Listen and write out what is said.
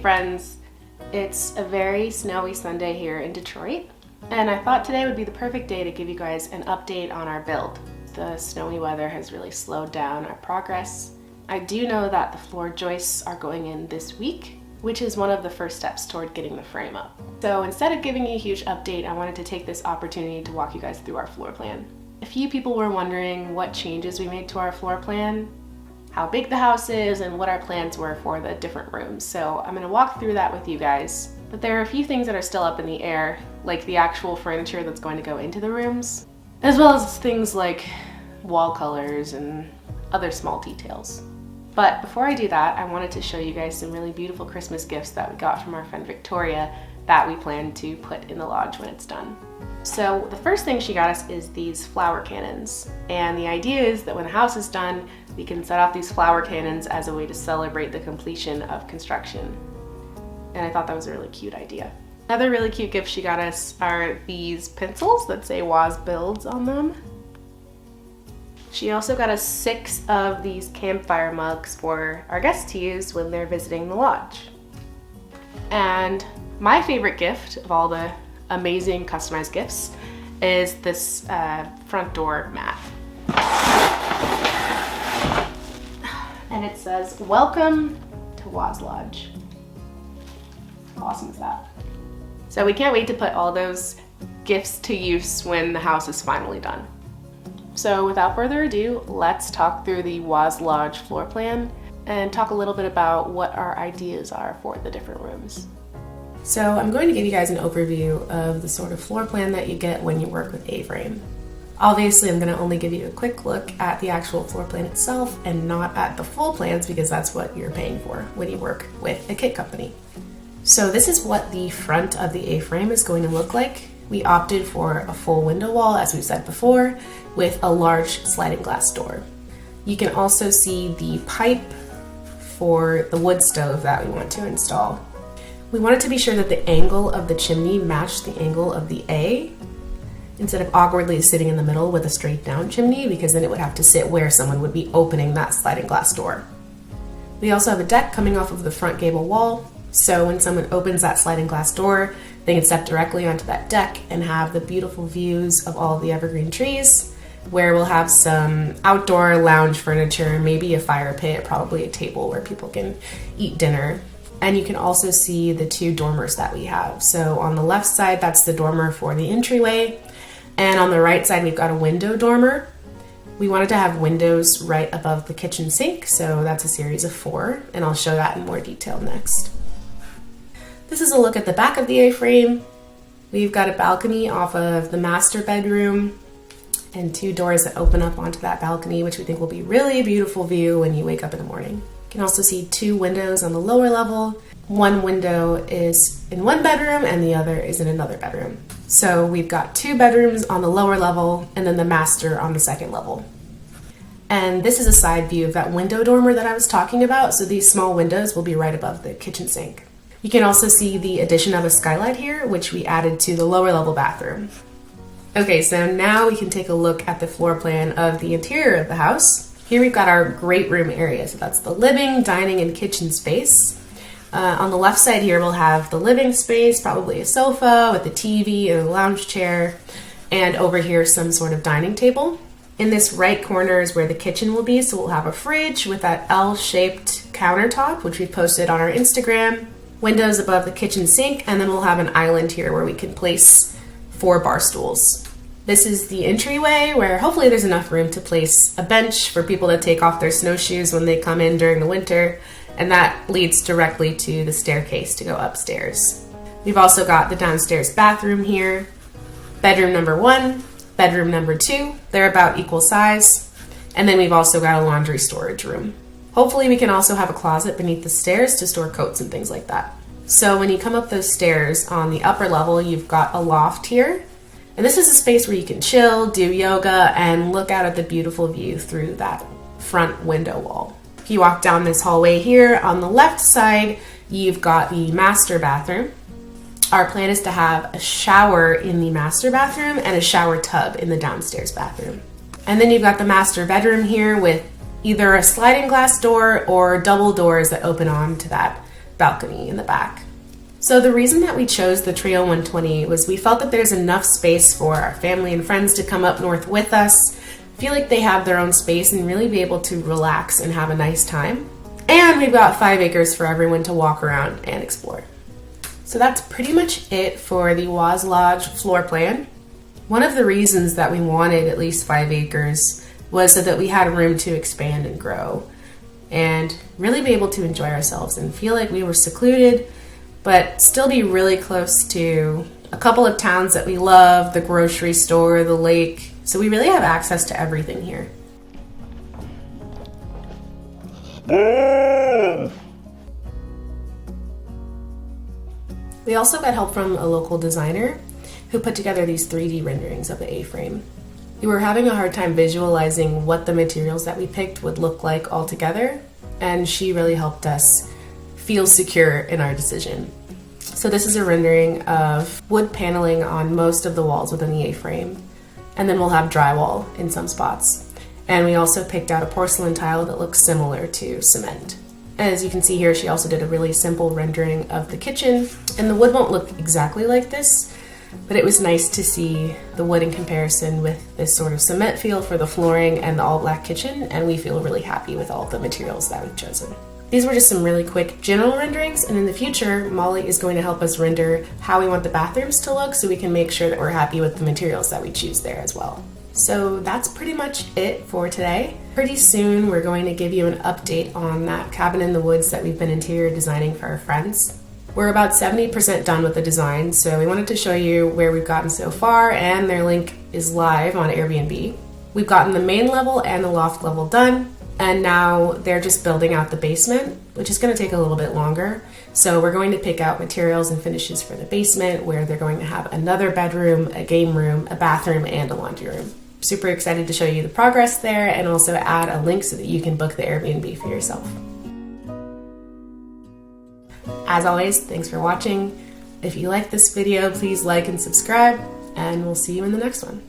Hey friends, it's a very snowy Sunday here in Detroit, and I thought today would be the perfect day to give you guys an update on our build. The snowy weather has really slowed down our progress. I do know that the floor joists are going in this week, which is one of the first steps toward getting the frame up. So instead of giving you a huge update, I wanted to take this opportunity to walk you guys through our floor plan. A few people were wondering what changes we made to our floor plan, how big the house is, and what our plans were for the different rooms. So I'm going to walk through that with you guys. But there are a few things that are still up in the air, like the actual furniture that's going to go into the rooms, as well as things like wall colors and other small details. But before I do that, I wanted to show you guys some really beautiful Christmas gifts that we got from our friend Victoria that we plan to put in the lodge when it's done. So the first thing she got us is these flower cannons. And the idea is that when the house is done, we can set off these flower cannons as a way to celebrate the completion of construction. And I thought that was a really cute idea. Another really cute gift she got us are these pencils that say Waz Builds on them. She also got us 6 of these campfire mugs for our guests to use when they're visiting the lodge. And my favorite gift of all the amazing customized gifts is this front door mat. And it says, "Welcome to Waz Lodge." How awesome is that? So we can't wait to put all those gifts to use when the house is finally done. So without further ado, let's talk through the Waz Lodge floor plan and talk a little bit about what our ideas are for the different rooms. So I'm going to give you guys an overview of the sort of floor plan that you get when you work with Avrame. Obviously, I'm going to only give you a quick look at the actual floor plan itself and not at the full plans because that's what you're paying for when you work with a kit company. So this is what the front of the A-frame is going to look like. We opted for a full window wall, as we've said before, with a large sliding glass door. You can also see the pipe for the wood stove that we want to install. We wanted to be sure that the angle of the chimney matched the angle of the A, instead of awkwardly sitting in the middle with a straight down chimney, because then it would have to sit where someone would be opening that sliding glass door. We also have a deck coming off of the front gable wall, so when someone opens that sliding glass door, they can step directly onto that deck and have the beautiful views of all the evergreen trees, where we'll have some outdoor lounge furniture, maybe a fire pit, probably a table where people can eat dinner. And you can also see the 2 dormers that we have. So on the left side, that's the dormer for the entryway. And on the right side, we've got a window dormer. We wanted to have windows right above the kitchen sink, so that's a series of 4, and I'll show that in more detail next. This is a look at the back of the A-frame. We've got a balcony off of the master bedroom and 2 doors that open up onto that balcony, which we think will be really beautiful view when you wake up in the morning. You can also see 2 windows on the lower level. One window is in one bedroom and the other is in another bedroom. So we've got 2 bedrooms on the lower level and then the master on the second level. And this is a side view of that window dormer that I was talking about. So these small windows will be right above the kitchen sink. You can also see the addition of a skylight here, which we added to the lower level bathroom. Okay, so now we can take a look at the floor plan of the interior of the house. Here we've got our great room area. So that's the living, dining, and kitchen space. On the left side here, we'll have the living space, probably a sofa with a TV and a lounge chair, and over here some sort of dining table. In this right corner is where the kitchen will be, so we'll have a fridge with that L-shaped countertop, which we posted on our Instagram, windows above the kitchen sink, and then we'll have an island here where we can place 4 bar stools. This is the entryway where hopefully there's enough room to place a bench for people to take off their snowshoes when they come in during the winter, and that leads directly to the staircase to go upstairs. We've also got the downstairs bathroom here, bedroom number 1, bedroom number 2, they're about equal size, and then we've also got a laundry storage room. Hopefully we can also have a closet beneath the stairs to store coats and things like that. So when you come up those stairs on the upper level, you've got a loft here. And this is a space where you can chill, do yoga, and look out at the beautiful view through that front window wall. If you walk down this hallway here, on the left side, you've got the master bathroom. Our plan is to have a shower in the master bathroom and a shower tub in the downstairs bathroom. And then you've got the master bedroom here with either a sliding glass door or double doors that open on to that balcony in the back. So the reason that we chose the Trio 120 was we felt that there's enough space for our family and friends to come up north with us, feel like they have their own space and really be able to relax and have a nice time. And we've got 5 acres for everyone to walk around and explore. So that's pretty much it for the Oise Lodge floor plan. One of the reasons that we wanted at least 5 acres was so that we had room to expand and grow and really be able to enjoy ourselves and feel like we were secluded, but still be really close to a couple of towns that we love, the grocery store, the lake. So we really have access to everything here. We also got help from a local designer who put together these 3D renderings of the A-frame. We were having a hard time visualizing what the materials that we picked would look like all together, and she really helped us feel secure in our decision. So this is a rendering of wood paneling on most of the walls within the A-frame, and then we'll have drywall in some spots. And we also picked out a porcelain tile that looks similar to cement. As you can see here, she also did a really simple rendering of the kitchen, and the wood won't look exactly like this, but it was nice to see the wood in comparison with this sort of cement feel for the flooring and the all-black kitchen, and we feel really happy with all the materials that we've chosen. These were just some really quick general renderings, and in the future, Molly is going to help us render how we want the bathrooms to look so we can make sure that we're happy with the materials that we choose there as well. So that's pretty much it for today. Pretty soon we're going to give you an update on that cabin in the woods that we've been interior designing for our friends. We're about 70% done with the design, so we wanted to show you where we've gotten so far, and their link is live on Airbnb. We've gotten the main level and the loft level done, and now they're just building out the basement, which is going to take a little bit longer. So we're going to pick out materials and finishes for the basement, where they're going to have another bedroom, a game room, a bathroom, and a laundry room. Super excited to show you the progress there and also add a link so that you can book the Airbnb for yourself. As always, thanks for watching. If you like this video, please like and subscribe, and we'll see you in the next one.